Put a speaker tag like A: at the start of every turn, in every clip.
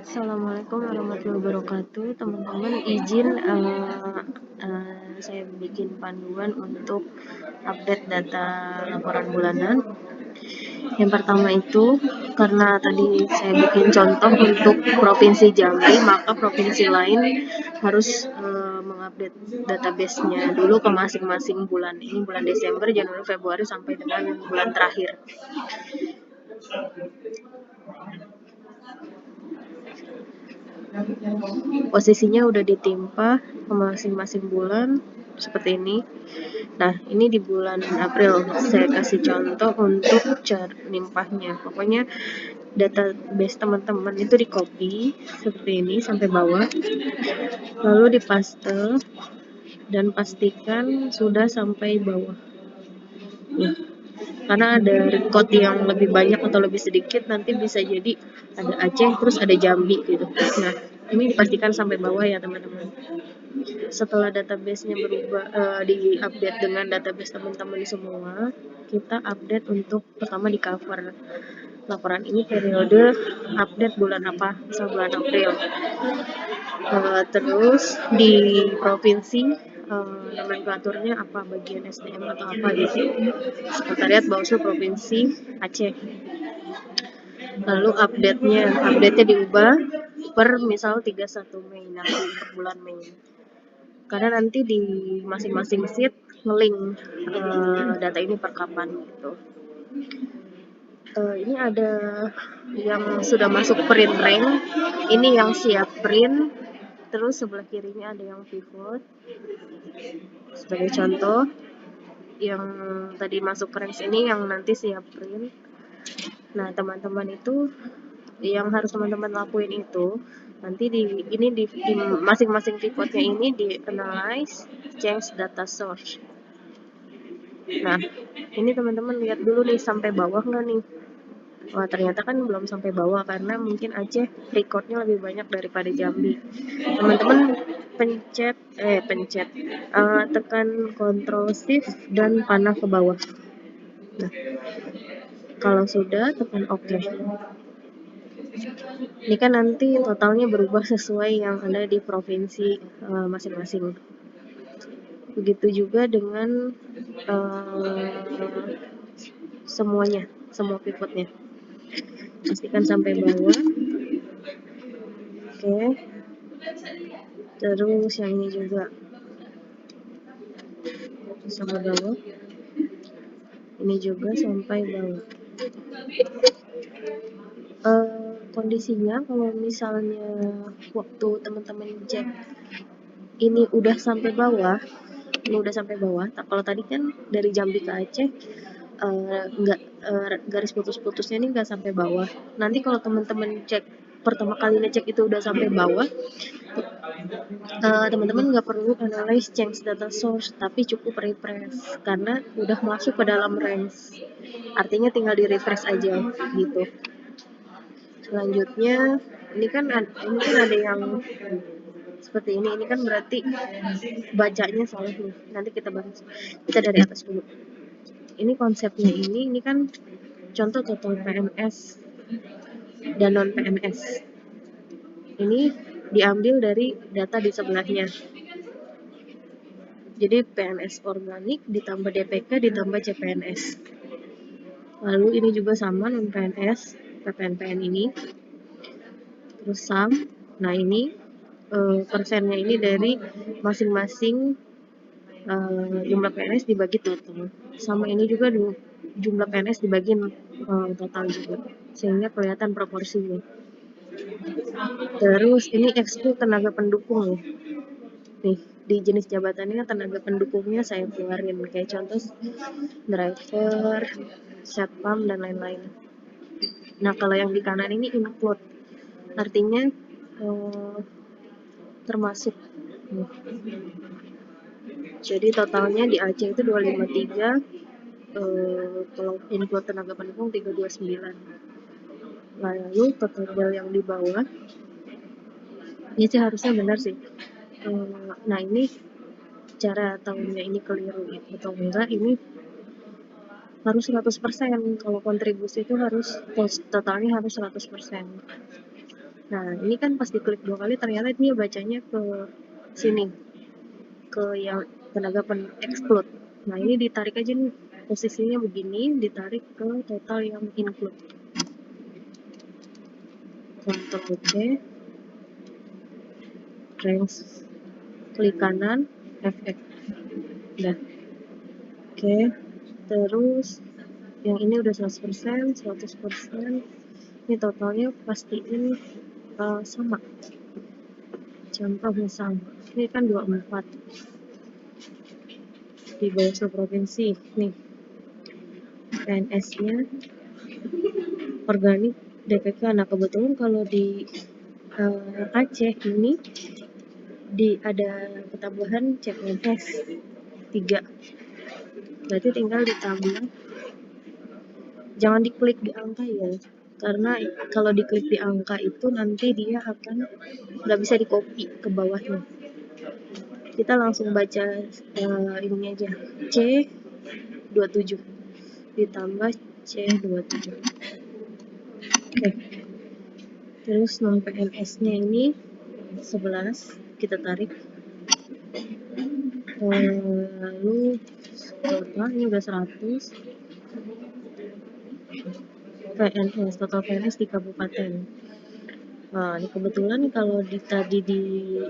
A: Assalamualaikum warahmatullahi wabarakatuh. Teman-teman izin saya bikin panduan untuk update data laporan bulanan. Yang pertama itu karena tadi saya bikin contoh untuk provinsi Jambi, maka provinsi lain harus mengupdate database-nya dulu ke masing-masing bulan. Ini bulan Desember, Januari, Februari sampai dengan bulan terakhir. Posisinya udah ditimpa ke masing-masing bulan seperti ini. Nah, ini di bulan April saya kasih contoh untuk cara nimpahnya. Pokoknya database teman-teman itu di copy seperti ini sampai bawah, lalu dipaste dan pastikan sudah sampai bawah. Nah, karena ada record yang lebih banyak atau lebih sedikit, nanti bisa jadi ada Aceh terus ada Jambi gitu. Nah, ini dipastikan sampai bawah ya teman-teman. Setelah database-nya berubah, di-update dengan database teman-teman semua, kita update untuk pertama di cover. Laporan ini periode update bulan apa? Misal bulan April. Terus di provinsi nomenklaturnya apa, bagian SDM atau apa gitu. Sekretariat Bawaslu Provinsi Aceh. Lalu update-nya diubah per misal 31 Mei nanti untuk bulan Mei. Karena nanti di masing-masing sheet nge-link data ini per kapan gitu. Ini ada yang sudah masuk print rank, ini yang siap print, terus sebelah kirinya ada yang pivot. Sebagai contoh, yang tadi masuk rank ini yang nanti siap print. Nah, teman-teman itu yang harus teman-teman lakuin itu nanti di masing-masing pivotnya ini di analyze, change data source. Nah, ini teman-teman lihat dulu nih sampai bawah nggak nih? Wah, ternyata kan belum sampai bawah karena mungkin Aceh recordnya lebih banyak daripada Jambi. Teman-teman tekan Ctrl Shift dan panah ke bawah. Nah, kalau sudah tekan OK. Ini kan nanti totalnya berubah sesuai yang ada di provinsi masing-masing. Begitu juga dengan semuanya, semua pivotnya. Pastikan sampai bawah. Oke. Terus yang ini juga sampai bawah. Ini juga sampai bawah. Kondisinya kalau misalnya waktu teman-teman cek ini udah sampai bawah, kalau tadi kan dari Jambi ke Aceh garis putus-putusnya ini nggak sampai bawah. Nanti kalau teman-teman cek pertama kali ngecek itu udah sampai bawah, teman-teman nggak perlu analyze change data source, tapi cukup refresh karena udah masuk ke dalam range. Artinya tinggal di refresh aja gitu. Selanjutnya ini kan ada yang seperti ini kan berarti bacanya salah nih. Nanti kita bahas. Kita dari atas dulu. Ini konsepnya ini kan contoh total PNS dan non PNS. Ini diambil dari data di sebelahnya. Jadi PNS organik ditambah DPK ditambah CPNS. Lalu ini juga sama non PNS, PPNPN ini. Terus SAM. Nah, ini persennya ini dari masing-masing jumlah PNS dibagi total. Sama ini juga jumlah PNS dibagi total juga. Sehingga kelihatan proporsinya. Terus ini eksklu tenaga pendukung ya. Nih, di jenis jabatannya tenaga pendukungnya saya keluarin. Kayak contoh driver, satpam, dan lain-lain. Nah, kalau yang di kanan ini include. Artinya termasuk. Jadi totalnya di Aceh itu 253, kalau include tenaga pendukung 329. Lalu total yang di bawah, ini sih harusnya benar sih. Nah, ini cara tahunya ini keliru atau enggak, ini harus 100%. Kalau kontribusi itu harus totalnya harus 100%. Nah, ini kan pas diklik 2 kali ternyata dia bacanya ke sini, ke yang tenaga exclude. Nah, ini ditarik aja nih, posisinya begini, ditarik ke total yang include. Ctrl OK, range, klik kanan, FX. Udah. Oke, terus yang ini udah 100%, 100%. Ini totalnya pastiin sama. Contohnya sama. Ini kan 24 di bawah provinsi. Nih, PNS-nya organik DPK. Nah, kebetulan kalau di Aceh ini ada ketambahan CPNS 3. Berarti tinggal ditambah, jangan diklik di angka ya, karena kalau diklik di angka itu nanti dia akan nggak bisa di copy ke bawahnya. Kita langsung baca ini aja, C27 ditambah C27. Oke, terus non PNS nya ini 11, kita tarik, lalu total ini udah 100. PNS, total PNS di kabupaten. Nah, ini kebetulan kalau tadi di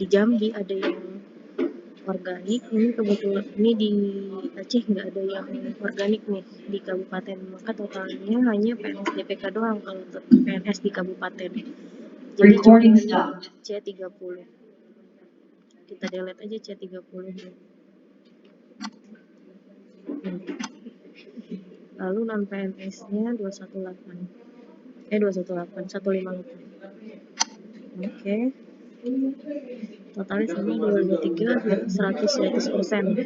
A: Jambi ada yang organik, ini kebetulan ini di Aceh nggak ada yang organik nih di kabupaten, maka totalnya hanya PNS DPK doang kalau PNS di kabupaten. Jadi cuma C30. Kita delete aja C30. Lalu non PNS-nya 218. 158. Oke. Totalnya sama 2023 100%.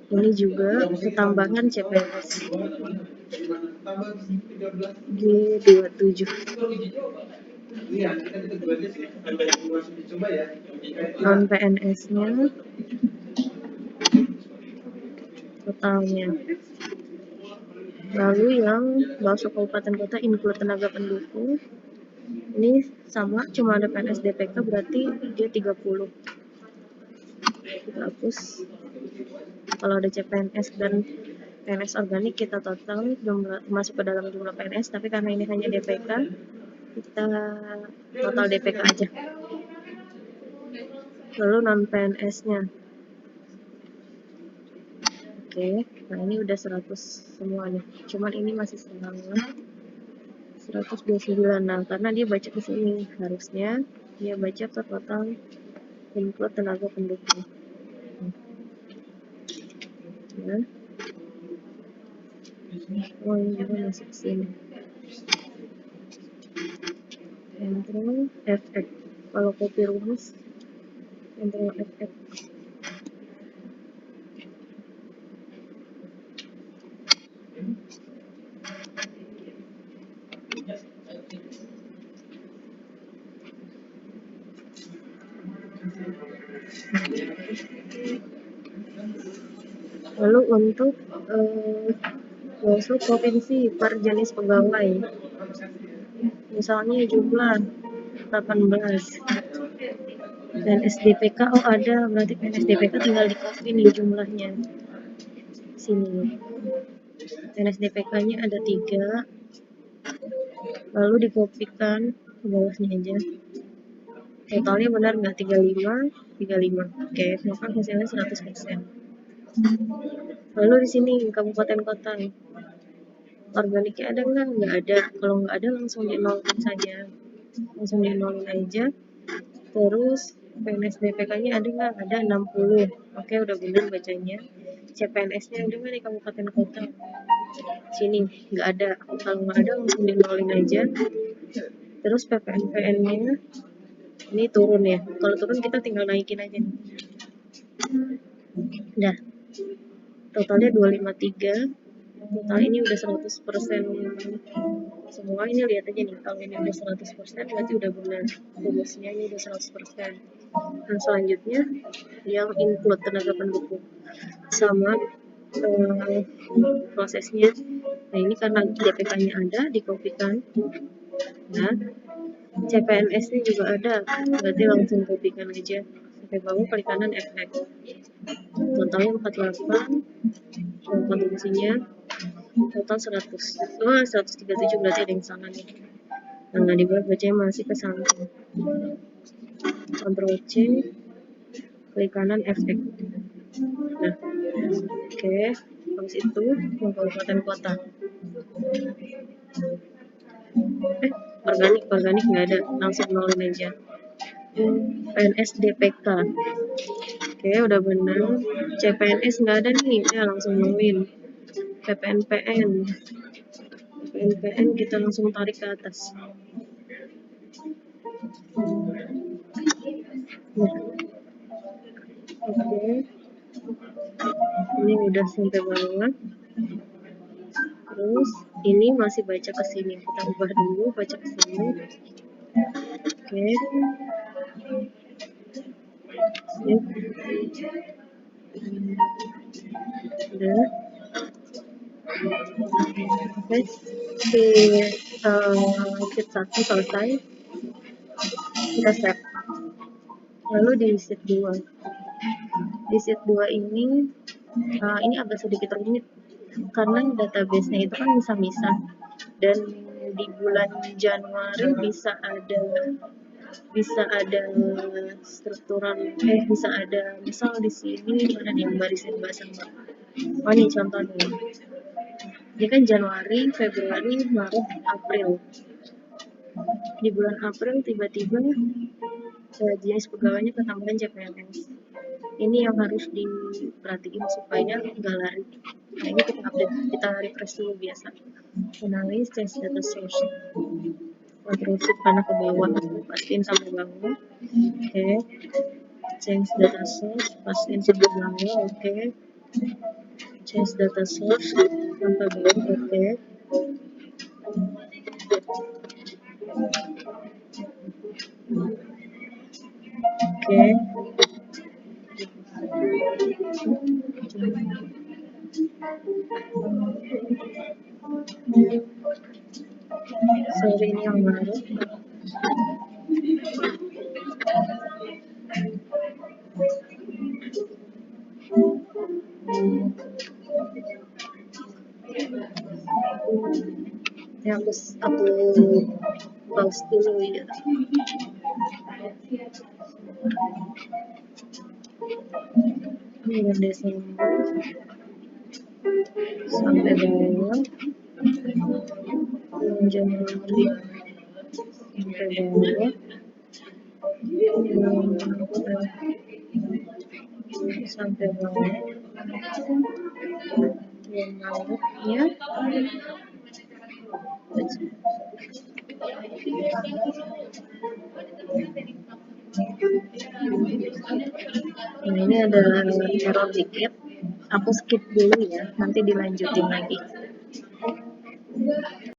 A: Ini juga ketambahan CPNS G27. Non PNS-nya totalnya. Lalu yang masuk kabupaten kota include tenaga pendukung ini sama, cuma ada PNS DPK, berarti dia 30. Kita hapus. Kalau ada CPNS dan PNS organik kita total jumlah masuk ke dalam jumlah PNS, tapi karena ini hanya DPK, kita total DPK aja. Lalu non PNS-nya. Oke, nah ini udah 100 semuanya. Cuman ini masih setengah 129. Nah, karena dia baca ke sini, harusnya dia baca ke total include tenaga pendukung. Ya. Oh, ini juga masuk ke sini. Ctrl FX. Kalau copy rumus, Ctrl FX. Lalu untuk masuk provinsi per jenis pegawai, misalnya jumlah 18 dan SDPK, oh ada, berarti PNSDPK tinggal di copy nih jumlahnya sini. PNSDPK-nya ada 3, lalu dikopikan ke bawahnya aja. Totalnya benar nggak? 35. Oke, maka hasilnya 100%. Lalu di sini kabupaten kota, organiknya ada nggak? Nggak ada. Kalau nggak ada langsung dinolkan saja, langsung dinolin aja. Terus PNS DPK-nya ada nggak? Ada 60. Oke, udah benar bacanya. CPNS-nya ada nggak di kabupaten kota? Sini nggak ada. Kalau nggak ada langsung dinolin aja. Terus PPNPN-nya ini turun ya. Kalau turun kita tinggal naikin aja. Nah, totalnya 253. Total ini udah 100% semua. Ini lihat aja nih, kalau ini udah 100% berarti udah benar rumusnya, ini udah 100%. Dan selanjutnya yang include tenaga pendukung sama prosesnya. Nah ini karena DPK-nya ada, dikopikan. Nah, CPNS-nya juga ada, berarti langsung kopikan aja. Sampai bawah klik kanan efek. Totalnya 48, kontribusinya total 100. Oh, 137 berarti ada yang salah nih. Nah, di bawah bacanya masih ke samping. Ctrl C, klik kanan efek. Nah, oke. Habis itu kabupaten kota. Organik nggak ada, langsung nolin aja. PNS DPK. Oke, udah benar. CPNS nggak ada nih, ya langsung nolin. PPNPN. PPNPN kita langsung tarik ke atas. Nah, oke. Ini udah sampai bawah. Terus ini masih baca ke sini. Kita ubah dulu, baca ke sini. Oke. Sip. Udah. Oke. Di sheet 1 selesai. Kita save. Lalu di sheet 2. Di sheet 2 ini agak sedikit rumit karena database-nya itu kan misah-misah, dan di bulan Januari bisa ada struktural, bisa ada misal di sini mana nih barisan bahasa Mbak. Oh nih contohnya, ini kan Januari, Februari, Maret, April. Di bulan April tiba-tiba jenis pegawainya ketambahan CPNS. Ini yang harus diperhatiin supaya nggak lari. Nah ini kita update, kita refresh dulu biasa. Analyze change data source. Ctrl shift panah ke bawah, pastiin sampai bawah. Oke. Change data source, pastiin sampai bawah. Oke. Change data source sampai bawah. Oke. Oke. Sorry ini yang baru. Ya, aku pause dulu ya. Ini Desember sampai bawah, Januari sampai bawah, sampai bawah, yang Maretnya nah ini ada error dikit, aku skip dulu ya, nanti dilanjutin lagi.